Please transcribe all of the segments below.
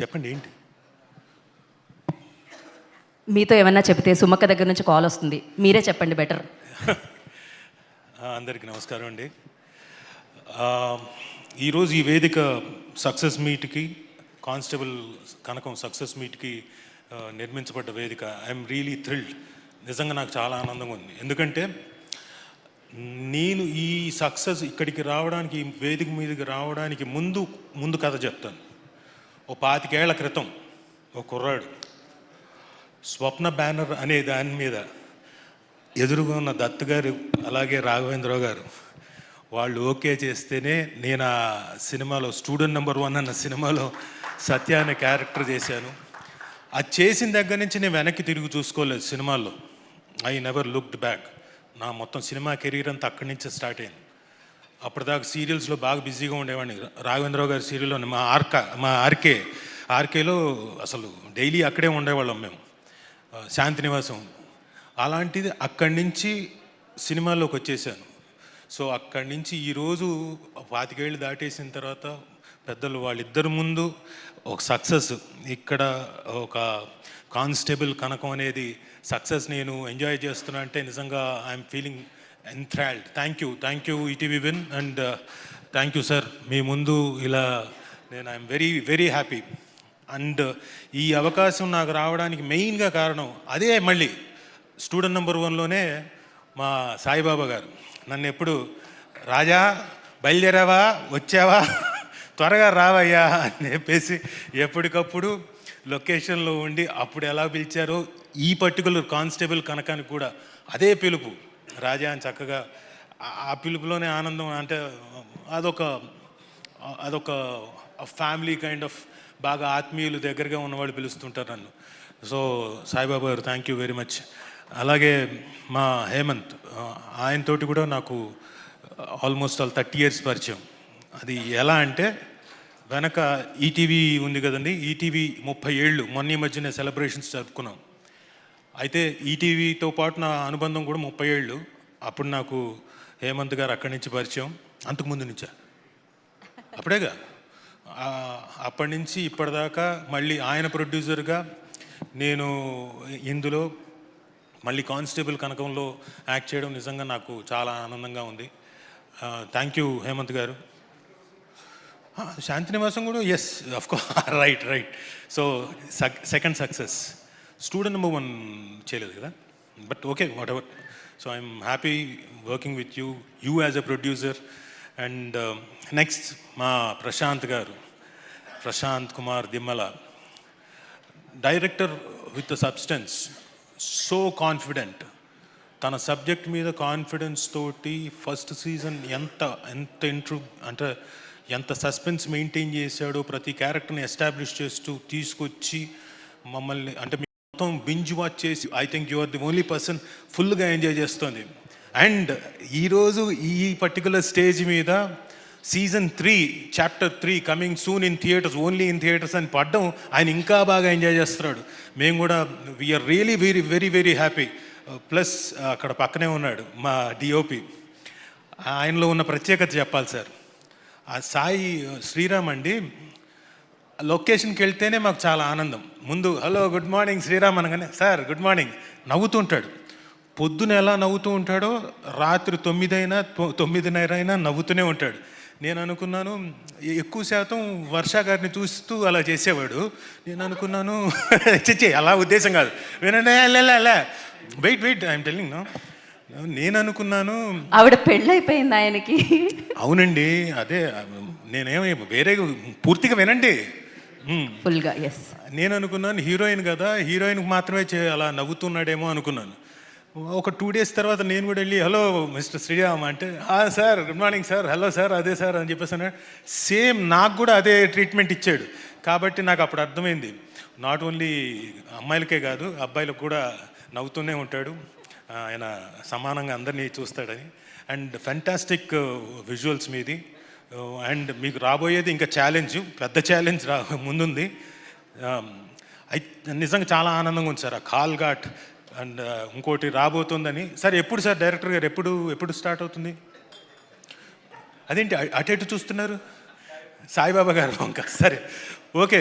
చెప్పండి ఏంటి? మీతో ఏమన్నా చెప్తే సుమక్క దగ్గర నుంచి కాల్ వస్తుంది, మీరే చెప్పండి బెటర్. అందరికీ నమస్కారం అండి. ఈరోజు ఈ వేదిక సక్సెస్ మీట్కి, కానిస్టేబుల్ కనకం సక్సెస్ మీట్కి నిర్మించబడ్డ వేదిక. I'm really thrilled. నిజంగా నాకు చాలా ఆనందంగా ఉంది. ఎందుకంటే నేను ఈ సక్సెస్ ఇక్కడికి రావడానికి, ఈ వేదిక మీదకి రావడానికి ముందు కథ చెప్తాను. ఓ 25 ఏళ్ల క్రితం ఓ కుర్రాడు స్వప్న బ్యానర్ అనే దాని మీద ఎదురుగా ఉన్న దత్ గారు అలాగే రాఘవేంద్రరావు గారు వాళ్ళు ఓకే చేస్తేనే నేను ఆ సినిమాలో స్టూడెంట్ నెంబర్ 1 అన్న సినిమాలో సత్య అనే క్యారెక్టర్ చేశాను. అది చేసిన దగ్గర నుంచి నేను వెనక్కి తిరిగి చూసుకోలేదు సినిమాల్లో. I never looked back. నా మొత్తం సినిమా కెరీర్ అంతా అక్కడి నుంచే స్టార్ట్ అయింది. అప్పటిదాకా సీరియల్స్లో బాగా బిజీగా ఉండేవాడిని. రాఘవేంద్రరావు గారి సీరియల్లో మా ఆర్కేలో అసలు డైలీ అక్కడే ఉండేవాళ్ళం మేము, శాంతినివాసం. అలాంటిది అక్కడి నుంచి సినిమాల్లోకి వచ్చేసాను. సో అక్కడి నుంచి ఈరోజు 25 ఏళ్ళు దాటేసిన తర్వాత పెద్దలు వాళ్ళిద్దరు ముందు ఒక సక్సెస్, ఇక్కడ ఒక కానిస్టేబుల్ కనకం అనేది సక్సెస్ నేను ఎంజాయ్ చేస్తున్నా అంటే నిజంగా I'm feeling enthralled. Thank you ETV Win, and thank you sir. మీ ముందు ఇలా నేను I'm very very happy. And ఈ అవకాశం నాకు రావడానికి మెయిన్గా కారణం అదే, మళ్ళీ స్టూడెంట్ నెంబర్ 1లోనే మా సాయిబాబా గారు నన్ను ఎప్పుడు రాజా బయలుదేరావా, వచ్చావా, త్వరగా రావయ్యా అని చెప్పేసి ఎప్పటికప్పుడు లొకేషన్లో ఉండి అప్పుడు ఎలా పిలిచారో ఈ పర్టికులర్ కానిస్టేబుల్ కనకానికి కూడా అదే పిలుపు, రాజా అని చక్కగా ఆ పిలుపులోనే ఆనందం. అంటే అదొక ఫ్యామిలీ కైండ్ ఆఫ్, బాగా ఆత్మీయులు దగ్గరగా ఉన్నవాళ్ళు పిలుస్తుంటారు నన్ను. సో సాయిబాబా గారు థ్యాంక్ యూ వెరీ మచ్. అలాగే మా హేమంత్, ఆయనతోటి కూడా నాకు ఆల్మోస్ట్ 30 years పరిచయం. అది ఎలా అంటే వెనక ఈటీవీ ఉంది కదండి, ఈటీవీ 30 ఏళ్ళు మొన్న ఈ మధ్యనే సెలబ్రేషన్స్ జరుపుకున్నాం. అయితే ఈటీవీతో పాటు నా అనుబంధం కూడా 30 ఏళ్ళు. అప్పుడు నాకు హేమంత్ గారు అక్కడి నుంచి పరిచయం, అంతకుముందు నుంచా అప్పుడేగా. అప్పటి నుంచి ఇప్పటిదాకా మళ్ళీ ఆయన ప్రొడ్యూసర్గా నేను ఇందులో మళ్ళీ కానిస్టేబుల్ కనకంలో యాక్ట్ చేయడం నిజంగా నాకు చాలా ఆనందంగా ఉంది. థ్యాంక్ యూ హేమంత్ గారు. శాంతినివాసం కూడా yes of course, right. So second success. Student number 1 చేయలేదు కదా, but okay, whatever. So I'm happy working with you as a producer. And next మా Prashanth Kumar Dimmala, director with substance, so confident. తన సబ్జెక్ట్ మీద confidence తోటి first season ఎంత suspense maintain చేశాడో, ప్రతి క్యారెక్టర్ని ఎస్టాబ్లిష్ చేస్తూ తీసుకొచ్చి మమ్మల్ని అంటే మొత్తం బింజ్ వాచ్ చేసి I think you are the only person ఫుల్గా ఎంజాయ్ చేస్తుంది. అండ్ ఈరోజు ఈ పర్టికులర్ స్టేజ్ మీద season 3 Chapter 3 coming soon in theaters, only in theaters అని పడ్డం, ఆయన ఇంకా బాగా ఎంజాయ్ చేస్తున్నాడు. మేము కూడా we are really very very very happy. Plus అక్కడ పక్కనే ఉన్నాడు మా డిఓపి, ఆయనలో ఉన్న ప్రత్యేకత చెప్పాలి సార్. ఆ సాయి శ్రీరామ్ అండి, లొకేషన్కి వెళ్తేనే మాకు చాలా ఆనందం. ముందు హలో గుడ్ మార్నింగ్ శ్రీరామ్ అనగానే సార్ గుడ్ మార్నింగ్ నవ్వుతుంటాడు. పొద్దున ఎలా నవ్వుతూ ఉంటాడో రాత్రి 9:30 అయినా నవ్వుతూనే ఉంటాడు. నేను అనుకున్నాను ఎక్కువ శాతం వర్ష గారిని చూస్తూ అలా చేసేవాడు. నేను అనుకున్నాను చచ్చే అలా ఉద్దేశం కాదు, వినండి వెయిట్ ఐఎమ్ టెల్లింగ్ నో. నేను అనుకున్నాను ఆవిడ పెళ్ళైపోయింది ఆయనకి. అవునండి, అదే నేనేమి వేరే, పూర్తిగా వినండి ఫుల్గా. ఎస్, నేను అనుకున్నాను హీరోయిన్ కదా, హీరోయిన్కి మాత్రమే అలా నవ్వుతున్నాడేమో అనుకున్నాను. ఒక 2 days తర్వాత నేను కూడా వెళ్ళి హలో మిస్టర్ శ్రీరామ్ అంటే sir good morning sir, hello sir, అదే సార్ అని చెప్పేసి అన్నాడు. సేమ్ నాకు కూడా అదే ట్రీట్మెంట్ ఇచ్చాడు. కాబట్టి నాకు అప్పుడు అర్థమైంది, నాట్ ఓన్లీ అమ్మాయిలకే కాదు అబ్బాయిలకు కూడా నవ్వుతూనే ఉంటాడు, ఆయన సమానంగా అందరినీ చూస్తాడని. అండ్ ఫెంటాస్టిక్ విజువల్స్ మీది. అండ్ మీకు రాబోయేది ఇంకా పెద్ద ఛాలెంజ్ ముందుంది. నిజంగా చాలా ఆనందంగా ఉంది సార్. ఆ కాల్ ఘాట్ అండ్ ఇంకోటి రాబోతుందని. సార్ ఎప్పుడు సార్ డైరెక్టర్ గారు ఎప్పుడు స్టార్ట్ అవుతుంది? అదేంటి అటు చూస్తున్నారు? సాయిబాబా గారు ఇంకా సరే ఓకే.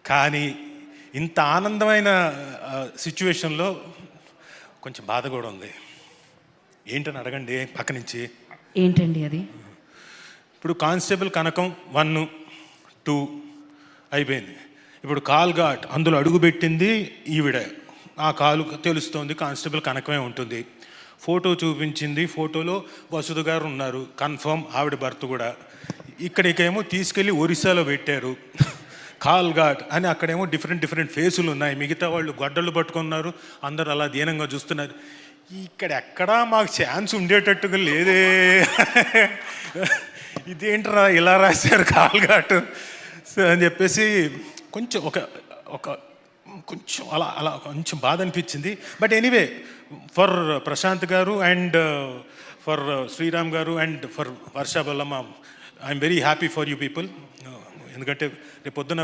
కానీ ఇంత ఆనందమైన సిచ్యువేషన్లో కొంచెం బాధ కూడా ఉంది. ఏంటని అడగండి పక్క నుంచి. ఏంటండి అది? ఇప్పుడు కానిస్టేబుల్ కనకం 1, 2 అయిపోయింది. ఇప్పుడు కాల్ ఘాట్ అందులో అడుగు పెట్టింది ఈవిడ. ఆ కాలు తెలుస్తోంది కానిస్టేబుల్ కనకమే ఉంటుంది. ఫోటో చూపించింది, ఫోటోలో వసుధ గారు ఉన్నారు, కన్ఫర్మ్ ఆవిడ భర్త కూడా. ఇక్కడికేమో తీసుకెళ్ళి ఒరిస్సాలో పెట్టారు కాల్ ఘాట్ అని. అక్కడేమో డిఫరెంట్ ఫేసులు ఉన్నాయి, మిగతా వాళ్ళు గొడ్డళ్ళు పట్టుకున్నారు, అందరూ అలా దీనంగా చూస్తున్నారు. ఇక్కడ ఎక్కడా మాకు ఛాన్స్ ఉండేటట్టుగా లేదే ఇదేంట్రా ఇలా రాశారు కాల్ ఘాట్ అని చెప్పేసి కొంచెం కొంచెం అలా కొంచెం బాధ అనిపించింది. బట్ ఎనీవే, ఫర్ ప్రశాంత్ గారు అండ్ ఫర్ శ్రీరామ్ గారు అండ్ ఫర్ వర్షా Bollamma, I'm very happy for you people. ఎందుకంటే రేపు పొద్దున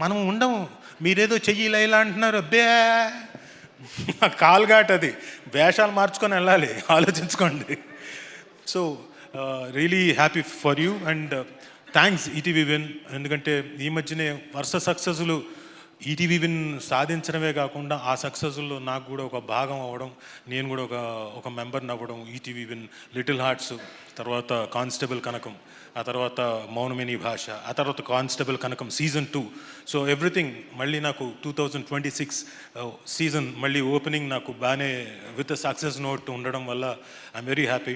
మనం ఉండము, మీరేదో చెయ్యి ఇలా అంటున్నారు. అబ్బే కాల్ ఘాట్ అది, వేషాలు మార్చుకొని వెళ్ళాలి, ఆలోచించుకోండి. So really happy for you and thanks ETV win. ఎందుకంటే ఈ మధ్యనే వరుస సక్సెస్లు ఈటీవీ విన్ సాధించడమే కాకుండా ఆ సక్సెస్లో నాకు కూడా ఒక భాగం అవ్వడం, నేను కూడా ఒక మెంబర్ని అవ్వడం. ఈటీవీ విన్, లిటిల్ హార్ట్స్, తర్వాత కానిస్టేబుల్ కనకం, ఆ తర్వాత మౌనమిని భాష, ఆ తర్వాత కానిస్టేబుల్ కనకం సీజన్ 2. సో ఎవ్రీథింగ్ మళ్ళీ నాకు 2026 సీజన్ మళ్ళీ ఓపెనింగ్ నాకు బాగానే విత్ సక్సెస్ నోట్ ఉండడం వల్ల ఐఎమ్ వెరీ హ్యాపీ.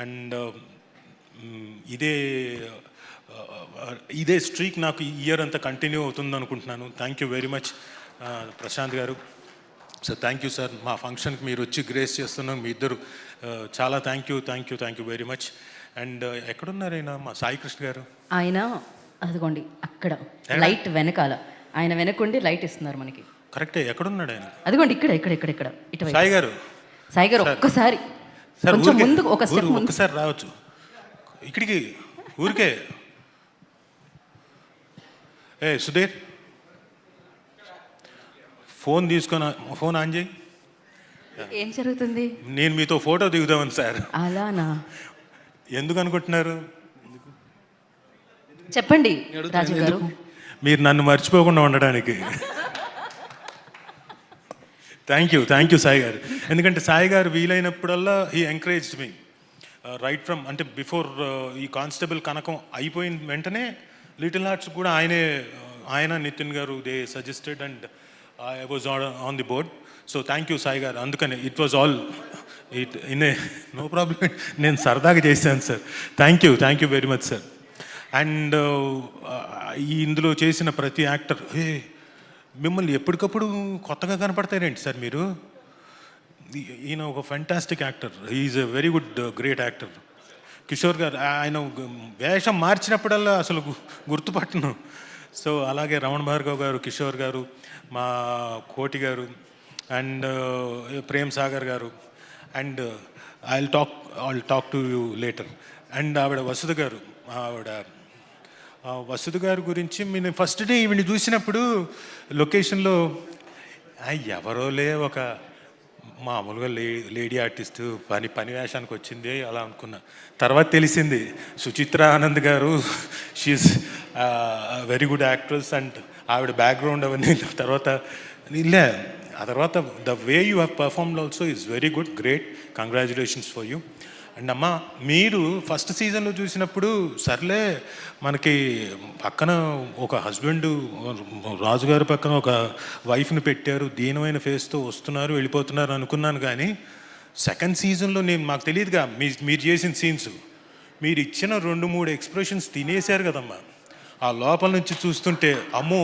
అండ్ ఇదే స్ట్రీక్ నాకు ఈ ఇయర్ అంతా కంటిన్యూ అవుతుంది అనుకుంటున్నాను. Thank you very much Prashanth గారు. సో థ్యాంక్ యూ సార్, మా ఫంక్షన్కి మీరు వచ్చి గ్రేస్ చేస్తున్నాం మీ ఇద్దరు. చాలా thank you very much. And ఎక్కడున్నారు ఆయన, మా సాయి కృష్ణ గారు? ఆయన అదిగోండి అక్కడ లైట్ వెనకాల, ఆయన వెనకుండి లైట్ ఇస్తున్నారు మనకి. కరెక్టే, ఎక్కడున్నాడు ఆయన? అదిగోండి ఇక్కడ ఇటువైపు. సాయి గారు ఒక్కసారి కొంచెం ముందు, ఒక స్టెప్ ముందు ఒక్కసారి రావచ్చు ఇక్కడికి ఊరికే. సుధీర్, ఫోన్ ఆన్ చేయి. ఏం జరుగుతుంది? నేను మీతో ఫోటో దిగుదామని సార్. అలానా? ఎందుకు అనుకుంటున్నారు? చెప్పండి రాజు గారు. మీరు నన్ను మర్చిపోకుండా ఉండడానికి. థ్యాంక్ యూ సాయి గారు. ఎందుకంటే సాయి గారు వీలైనప్పుడల్లా he encouraged me right from, అంటే బిఫోర్ ఈ కానిస్టేబుల్ కనకం అయిపోయిన వెంటనే లిటిల్ హార్ట్స్ కూడా ఆయన నితిన్ గారు they suggested and I was on the board. So thank you Sai గారు. అందుకని it was all no problem, నేను సరదాగా చేశాను sir. Thank you very much sir. And ఇందులో చేసిన ప్రతి యాక్టర్, మిమ్మల్ని ఎప్పటికప్పుడు కొత్తగా కనపడతారేంటి సార్ మీరు? ఈయన ఒక fantastic actor, is a very good great actor. Kishore గారు, ఆయన వేషం మార్చినప్పుడల్లా అసలు గుర్తుపట్టను. సో అలాగే రమణ భార్గవ్ గారు, కిషోర్ గారు, మా కోటి గారు అండ్ ప్రేమ్ సాగర్ గారు. And I talk to you later. And ఆవిడ వసుధ గారు, వసుధ గారి గురించి నేను ఫస్ట్ డే ఈవిని చూసినప్పుడు లొకేషన్లో ఎవరోలే ఒక మామూలుగా లేడీ ఆర్టిస్టు పని వేషానికి వచ్చింది అలా అనుకున్నా. తర్వాత తెలిసింది Suchitra Anand garu, she is very good actress and ఆవిడ బ్యాక్గ్రౌండ్ అవన్నీ. ఆ తర్వాత the way you have performed also is very good, great, congratulations for you. And అమ్మ, మీరు ఫస్ట్ సీజన్లో చూసినప్పుడు సర్లే మనకి పక్కన ఒక హస్బెండ్, రాజుగారి పక్కన ఒక వైఫ్ని పెట్టారు, దీనమైన ఫేస్తో వస్తున్నారు వెళ్ళిపోతున్నారు అనుకున్నాను. కానీ సెకండ్ సీజన్లో మాకు తెలియదుగా మీరు చేసిన సీన్స్, మీరు ఇచ్చిన 2-3 ఎక్స్ప్రెషన్స్ తినేశారు కదమ్మా. ఆ లోపల నుంచి చూస్తుంటే అమ్మో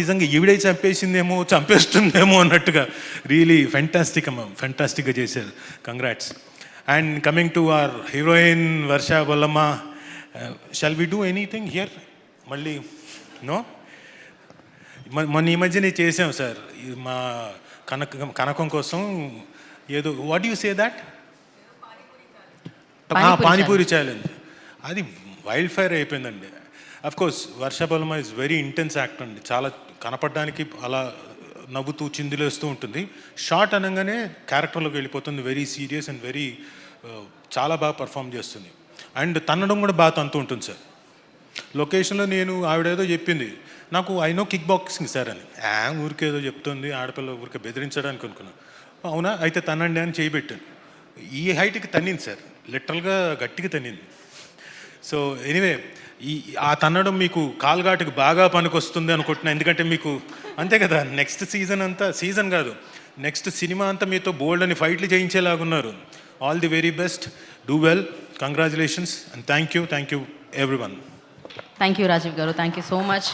నిజంగా ఈవిడే చంపేస్తుందేమో అన్నట్టుగా రియలీ ఫెంటాస్టిక్ అమ్మ, ఫెంటాస్టిక్గా చేశారు. Congrats. And coming to our heroine Varsha Bollamma, shall we do anything here? Malli, no? మొన్న ఈ మధ్యనే చేసాం సార్ మా కనకం కోసం ఏదో, what you say that, panipuri challenge. అది వైల్డ్ ఫైర్ అయిపోయిందండి. Of course Varsha Bollamma is very intense actor అండి. చాలా కనపడడానికి అలా నవ్వుతూ చిందులేస్తూ ఉంటుంది. షార్ట్ అనగానే క్యారెక్టర్లోకి వెళ్ళిపోతుంది, వెరీ సీరియస్ అండ్ చాలా బాగా పర్ఫామ్ చేస్తుంది. అండ్ తన్నడం కూడా బాగా తంతూ ఉంటుంది సార్. లొకేషన్లో నేను ఆవిడేదో చెప్పింది నాకు I know kick boxing sir అని ఊరికేదో చెప్తుంది ఆడపిల్ల ఊరికే బెదిరించడానికి అనుకున్నాను. అవునా అయితే తనండి అని చేయబెట్టాను. ఈ హైట్కి తన్నింది సార్, లిటరల్గా గట్టిగా తన్నింది. సో ఎనీవే ఆ తన్నడం మీకు కాల్ఘాటుకి బాగా పనికొస్తుంది అనుకుంటున్నా. ఎందుకంటే మీకు అంతే కదా, నెక్స్ట్ సీజన్ అంతా, సీజన్ కాదు నెక్స్ట్ సినిమా అంతా మీతో బోల్డ్ అని ఫైట్లు చేయించేలాగున్నారు. All the very best, do well, congratulations and thank you every one. Thank you Rajeev గారు, థ్యాంక్ యూ సో మచ్.